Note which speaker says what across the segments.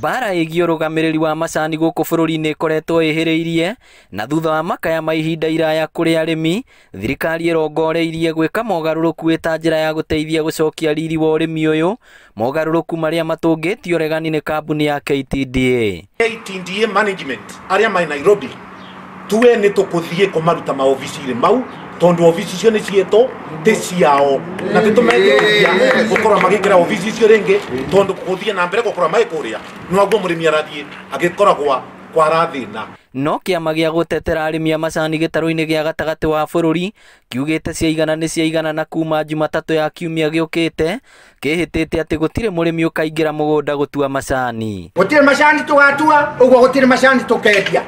Speaker 1: Bara ĩgiĩ ũrũgamĩrĩri wa macani gũkũ bũrũri-inĩ ĩkoretwo ĩhĩrĩirie, na thutha wa makaya ma ihinda iraya kũrĩ arĩmi, thirikari ĩrongoreirie gwĩka mogarũrũku ĩta njĩra ya gũteithia gũcokia riri wa ũrĩmi ũyũ, mogarũrũku marĩa matũngĩtio regani nĩ kambuni ya KTDA.
Speaker 2: KTDA management arĩa mai Nairobi tuwe nĩ tũkũthiĩ kũmaruta maobici-inĩ mau, tondu obici icio nĩ cietwo ti ciao, na tũtũmendĩkithia gũkorwo magĩkĩra obici icio rĩngĩ, tondu gũthiĩ na mbere gũkorwo magĩkũrĩa noguo mũrĩmi arathiĩ agĩkoragwo kwara thĩna.
Speaker 1: No kĩama gĩa gũtetera arĩmi a macani gĩtarũ-inĩ gĩa gatagatĩ wa bũrũri kiugĩte ciaigana nĩ ciaigana na kuma Jumatatũ ya kiumia gĩũkĩte, kĩhĩtĩte atĩ gũtirĩ mũrĩmi ũkaingĩra mũgũnda gũtua macani.
Speaker 3: Gũtirĩ macani tũgatua, ũguo gũtirĩ macani tũkendia.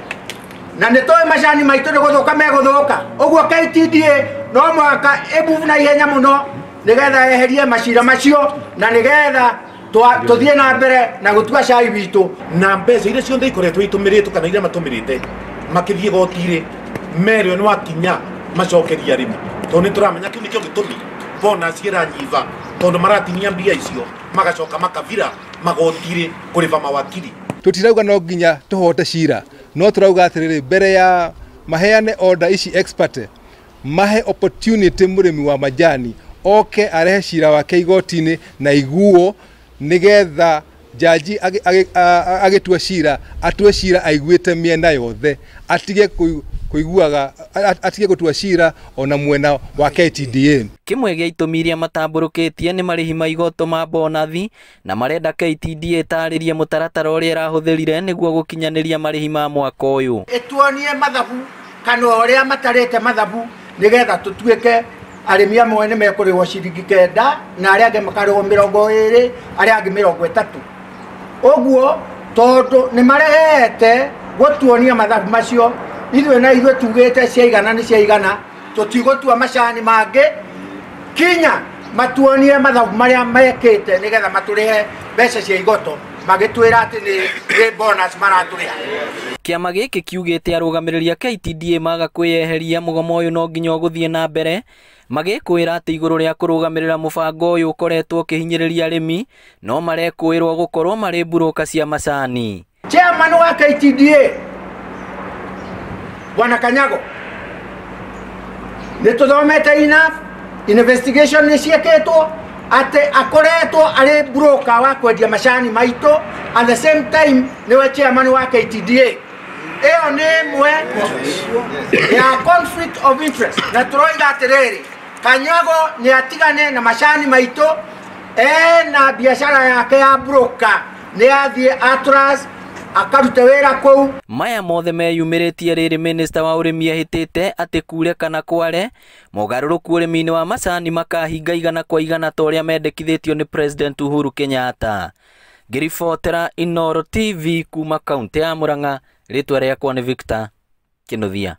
Speaker 3: Na nĩ tũĩ macani maitũ nĩ gũthũka megũthũka. Ũguo KTDA no mũhaka ĩmove na ihenya mũno nĩgetha eherie macira macio na nĩgetha tũthiĩ na mbere na gũtua cai witũ.
Speaker 2: Na mbeca iria ciothe ikoretwo itũmĩrĩtwo kana iria matũmĩrĩte makĩthiĩ goti-rĩ, merĩo nĩ wakinya macokeria arĩmi, tondũ nĩ tũramenya kĩu nĩkĩo gĩtũmi bonus ĩranyiva, tondũ maratinia mbia icio magacoka makavira magoti-rĩ kũrĩva mawakiri.
Speaker 4: Tutirauga no nginya tũhote cira, no turauga atĩrĩrĩ, mbere ya maheane order ici expert, mahe opportunity mũrĩmi wa majani oke arehe cira wake igoti-inĩ na iguo, nĩgetha jaji agĩtua cira atue cira aiguĩte mĩena yothe, atige kuiguaga, atige gũtua cira ona mwena wa KTDA.
Speaker 1: Kĩmwe gĩa itũmi iria matambũrũkĩtie nĩ marĩhi ma igoto ma bonathi, na marenda KTDA ĩtarĩrie mũtaratara ũrĩa ĩrahũthĩrire nĩguo gũkinyanĩria marĩhi ma mwaka ũyũ.
Speaker 3: Ĩtuonie mathabu kana ũrĩa matarĩte mathabu nĩgetha tũtuĩke arĩmi amwe nĩ mekũrĩhwo ciringi 9 na arĩa angĩ makarĩhwo 20, arĩa angĩ 30. Ũguo tondũ nĩ marehete gũtuonia mathabu macio, ithuĩ na ithuĩ tugĩte ciaigana nĩ ciaigana, tũtigũtua macani mangĩ kinya matuonie mathabu marĩa mekĩte nĩgetha matũrĩhe mbeca cia igoto, magĩtwĩra atĩ nĩ bonus maratũrĩha.
Speaker 1: Kĩama gĩkĩ kiugĩte arũgamĩrĩri a KTDA maga kwĩyeheria, mũgomo ũyũ no nginya ũgũthiĩ na mbere, magĩkwĩra atĩ igũrũ rĩa kũrũgamĩrĩra mũbango ũyũ ũkoretwo ũkĩhinyĩrĩria arĩmi, no marekwĩrwo gũkorwo marĩ mburũka cia macani.
Speaker 3: Chairman wa KTDA Bwana Kanyago, nĩ tũthomete enough, investigation nĩ ciĩkĩtwo atĩ akoretwo arĩ broker wa kwendia macani maitũ, at the same time nĩwe chairman wa KTDA. Ĩyo nĩ ĩmwe ya conflict of interest, na tũroiga atĩrĩrĩ, Kanyago nĩ atigane na macani maitũ, na biashara yake ya broker nĩ athiĩ Atlas akaruta wĩra kũu.
Speaker 1: Maya mothe meyumĩrĩtie rĩrĩ minista wa ũrĩmi ahĩtĩte atĩ kure kana kware, mogarũrũku ũrĩmi-inĩ wa macani makahinga 100% ta ũrĩa mendekithĩtio nĩ President Uhuru Kenyatta. Ngĩribotera Inooro TV kuma kaunti ya Murang'a, rĩtwa rĩakwa nĩ Victor Kĩnuthia.